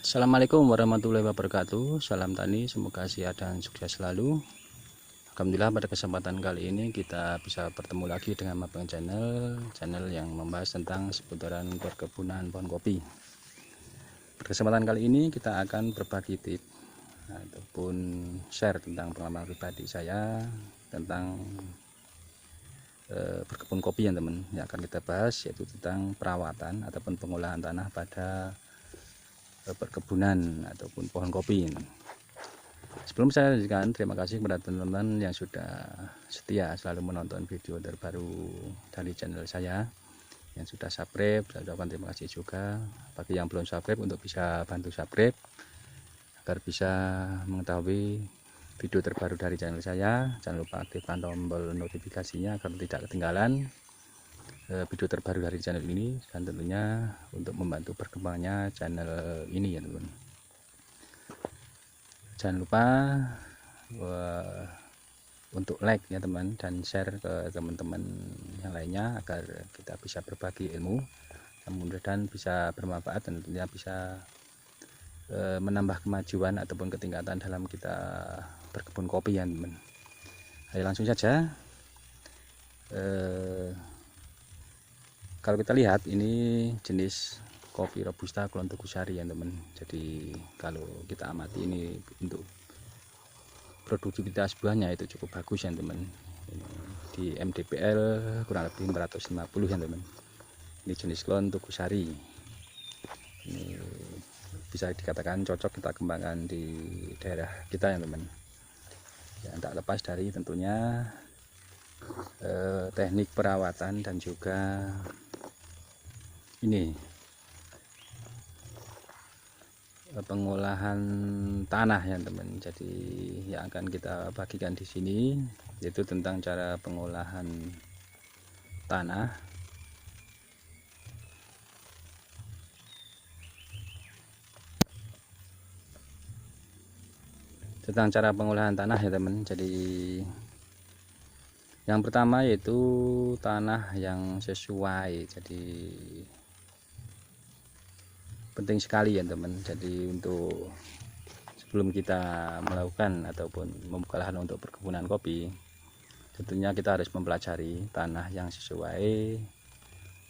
Assalamualaikum warahmatullahi wabarakatuh. Salam tani, semoga sehat dan sukses selalu. Alhamdulillah, pada kesempatan kali ini kita bisa bertemu lagi dengan Mabang channel yang membahas tentang seputaran perkebunan pohon kopi. Pada kesempatan kali ini kita akan berbagi tips ataupun share tentang pengalaman pribadi saya tentang berkebun kopi ya teman. Yang akan kita bahas yaitu tentang perawatan ataupun pengolahan tanah pada perkebunan ataupun pohon kopi. Sebelum saya lanjutkan, terima kasih kepada teman-teman yang sudah setia selalu menonton video terbaru dari channel saya, yang sudah subscribe. Saya ucapkan terima kasih juga. Bagi yang belum subscribe, untuk bisa bantu subscribe agar bisa mengetahui video terbaru dari channel saya. Jangan lupa aktifkan tombol notifikasinya agar tidak ketinggalan video terbaru dari channel ini, dan tentunya untuk membantu perkembangannya channel ini ya teman. Jangan lupa untuk like ya teman, dan share ke teman-teman yang lainnya agar kita bisa berbagi ilmu yang mudah-mudahan bisa bermanfaat dan tentunya bisa menambah kemajuan ataupun ketingkatan dalam kita berkebun kopi ya teman. Ayo langsung saja. Kalau kita lihat ini jenis kopi robusta Kulon Tugusari ya teman. Jadi kalau kita amati ini untuk produktivitas buahnya itu cukup bagus ya teman. Di MDPL kurang lebih 450 ya teman. Ini jenis Kulon Tugusari. Ini bisa dikatakan cocok kita kembangkan di daerah kita ya teman. Ya, tak lepas dari tentunya teknik perawatan dan juga ini pengolahan tanah ya teman. Jadi yang akan kita bagikan di sini yaitu tentang cara pengolahan tanah, ya teman. Jadi yang pertama yaitu tanah yang sesuai. Jadi penting sekali ya teman. Jadi untuk sebelum kita melakukan ataupun membuka lahan untuk perkebunan kopi, tentunya kita harus mempelajari tanah yang sesuai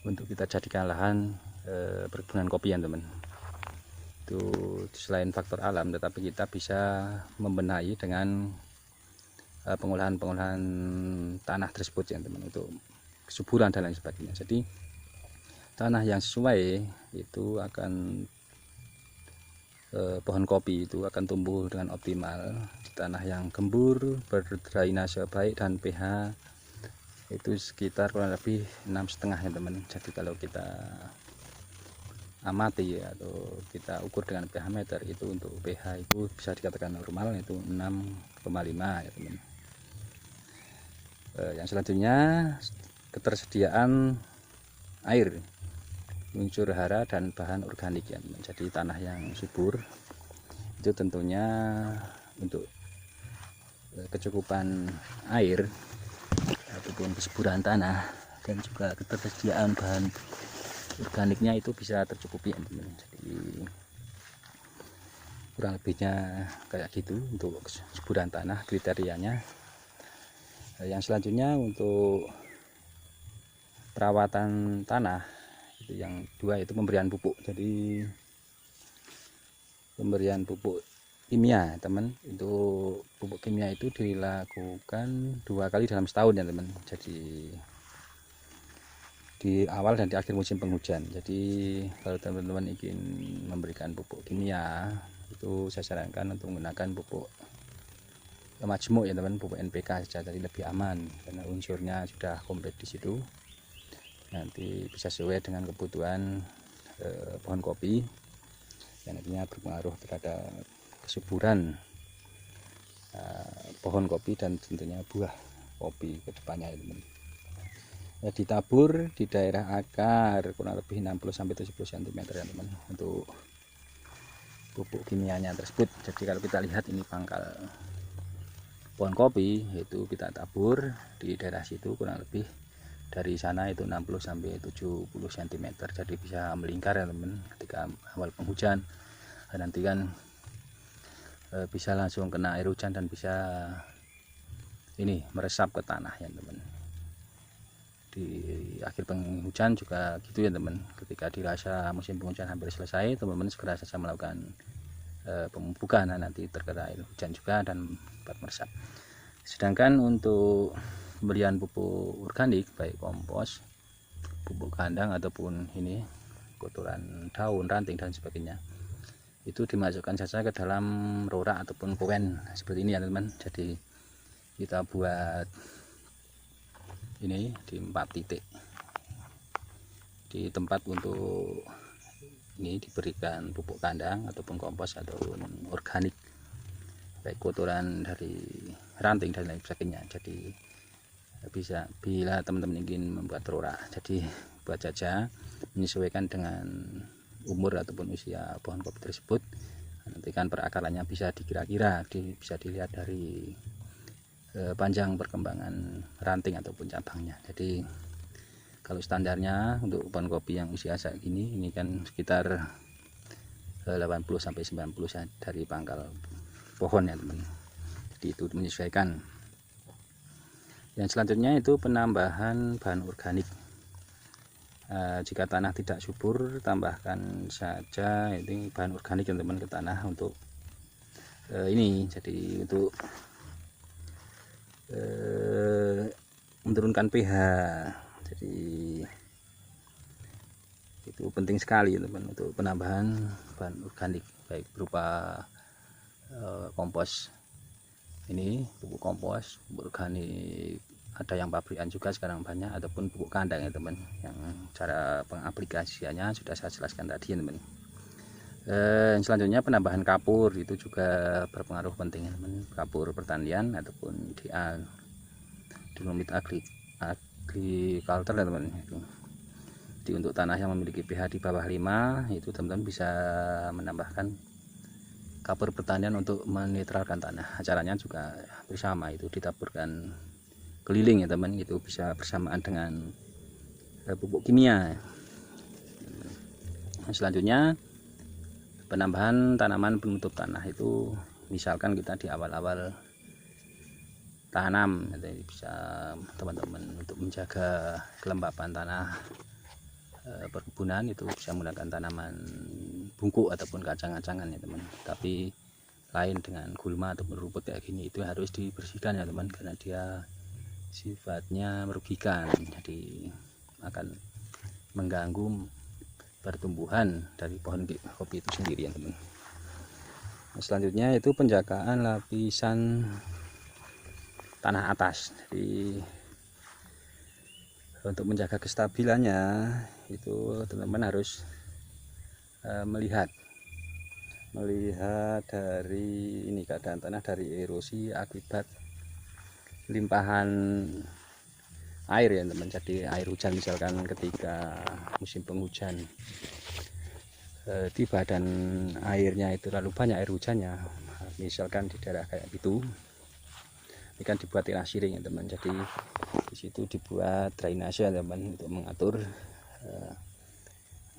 untuk kita jadikan lahan perkebunan kopi ya teman. Itu selain faktor alam, tetapi kita bisa membenahi dengan pengolahan tanah tersebut ya teman, untuk kesuburan dan lain sebagainya. Jadi tanah yang sesuai itu akan pohon kopi itu akan tumbuh dengan optimal di tanah yang gembur, berdrainase baik, dan pH itu sekitar kurang lebih 6,5 ya teman. Jadi kalau kita amati atau kita ukur dengan pH meter itu, untuk pH itu bisa dikatakan normal, itu 6,5 ya teman. Yang selanjutnya ketersediaan air, unsur hara, dan bahan organik ya teman. Jadi tanah yang subur itu tentunya untuk kecukupan air ataupun kesuburan tanah dan juga ketersediaan bahan organiknya itu bisa tercukupi ya teman. Jadi kurang lebihnya kayak gitu untuk kesuburan tanah kriterianya. Yang selanjutnya untuk perawatan tanah, itu yang dua itu pemberian pupuk. Jadi pemberian pupuk kimia teman, itu pupuk kimia itu dilakukan 2 kali dalam setahun ya teman. Jadi di awal dan di akhir musim penghujan. Jadi kalau teman-teman ingin memberikan pupuk kimia, itu saya sarankan untuk menggunakan pupuk majemuk ya teman, pupuk NPK saja. Jadi lebih aman karena unsurnya sudah komplit di situ. Nanti bisa sesuai dengan kebutuhan pohon kopi yang nantinya berpengaruh terhadap kesuburan pohon kopi dan tentunya buah kopi ke depannya ya teman. Ya, ditabur di daerah akar kurang lebih 60-70 cm ya teman untuk pupuk kimianya tersebut. Jadi kalau kita lihat ini pangkal pohon kopi, itu kita tabur di daerah situ kurang lebih dari sana itu 60-70 cm. Jadi bisa melingkar ya teman ketika awal penghujan nanti kan bisa langsung kena air hujan dan bisa ini meresap ke tanah ya teman. Di akhir penghujan juga gitu ya teman, ketika dirasa musim penghujan hampir selesai, teman-teman segera saja melakukan pemupukan. Nah, nanti terkena air hujan juga dan dapat meresap. Sedangkan untuk pemberian pupuk organik baik kompos, pupuk kandang ataupun ini kotoran daun, ranting dan sebagainya, itu dimasukkan saja ke dalam rorak ataupun kowen seperti ini ya teman. Jadi kita buat ini di 4 titik di tempat untuk ini diberikan pupuk kandang ataupun kompos ataupun organik baik kotoran dari ranting dan lain sebagainya. Jadi bisa, bila teman-teman ingin membuat rorak, jadi buat saja menyesuaikan dengan umur ataupun usia pohon kopi tersebut. Nanti kan perakarannya bisa dikira-kira, bisa dilihat dari panjang perkembangan ranting ataupun cabangnya. Jadi kalau standarnya untuk pohon kopi yang usia saat ini kan sekitar 80-90 dari pangkal pohon ya teman. Jadi itu menyesuaikan. Yang selanjutnya itu penambahan bahan organik. Jika tanah tidak subur, tambahkan saja ini bahan organik teman-teman ke tanah untuk ini, jadi untuk menurunkan pH. Jadi itu penting sekali teman untuk penambahan bahan organik baik berupa kompos ini, pupuk kompos, pupuk organik ada yang pabrikan juga sekarang banyak, ataupun pupuk kandang ya teman, yang cara pengaplikasiannya sudah saya jelaskan tadi ya teman. Selanjutnya penambahan kapur itu juga berpengaruh penting ya teman, kapur pertanian ataupun Dolomit agriculture ya teman. Jadi untuk tanah yang memiliki pH di bawah 5 itu teman-teman bisa menambahkan kapur pertanian untuk menetralkan tanah. Caranya juga bersama, itu ditaburkan keliling ya teman, itu bisa bersamaan dengan pupuk kimia. Selanjutnya penambahan tanaman penutup tanah, itu misalkan kita di awal-awal tanam, jadi bisa teman-teman untuk menjaga kelembapan tanah perkebunan itu bisa menggunakan tanaman bungkuk ataupun kacang-kacangan ya teman. Tapi lain dengan gulma ataupun rumput kayak gini, itu harus dibersihkan ya teman, karena dia sifatnya merugikan, jadi akan mengganggu pertumbuhan dari pohon kopi itu sendiri ya teman. Selanjutnya itu penjagaan lapisan tanah atas. Jadi untuk menjaga kestabilannya itu teman-teman harus melihat dari ini keadaan tanah, dari erosi akibat limpahan air ya teman. Jadi air hujan misalkan ketika musim penghujan di badan airnya itu terlalu banyak air hujannya, misalkan di daerah kayak gitu, ini kan dibuat irasiring ya teman. Jadi di situ dibuat drainase ya teman, untuk mengatur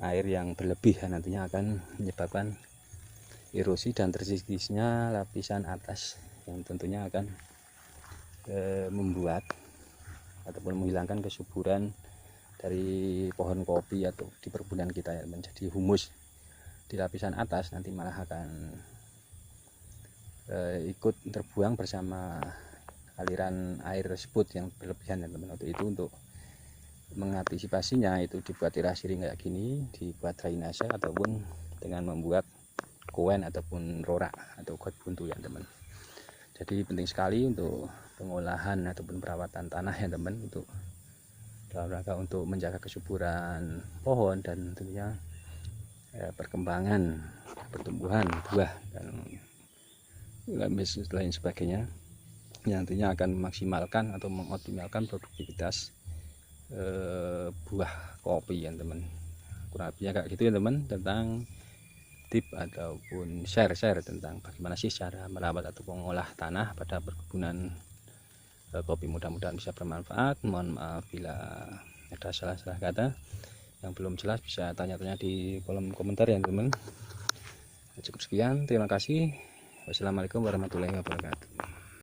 air yang berlebih, nantinya akan menyebabkan erosi dan terkikisnya lapisan atas, yang tentunya akan membuat ataupun menghilangkan kesuburan dari pohon kopi atau di perkebunan kita ya teman. Jadi humus di lapisan atas nanti malah akan ikut terbuang bersama aliran air tersebut yang berlebihan ya teman. Untuk itu, untuk mengantisipasinya itu dibuat irasiring kayak gini, dibuat drainase ataupun dengan membuat kowen ataupun rorak atau got buntu ya teman. Jadi penting sekali untuk pengolahan ataupun perawatan tanah ya teman, untuk dalam rangka untuk menjaga kesuburan pohon dan tentunya perkembangan pertumbuhan buah dan lain sebagainya, yang nantinya akan memaksimalkan atau mengoptimalkan produktivitas buah kopi ya teman. Kurang lebihnya kayak gitu ya teman, tentang tip ataupun share tentang bagaimana sih cara merawat atau mengolah tanah pada perkebunan kopi. Mudah-mudahan bisa bermanfaat. Mohon maaf bila ada salah-salah kata, yang belum jelas bisa tanya-tanya di kolom komentar ya teman. Cukup sekian, terima kasih. Wassalamualaikum warahmatullahi wabarakatuh.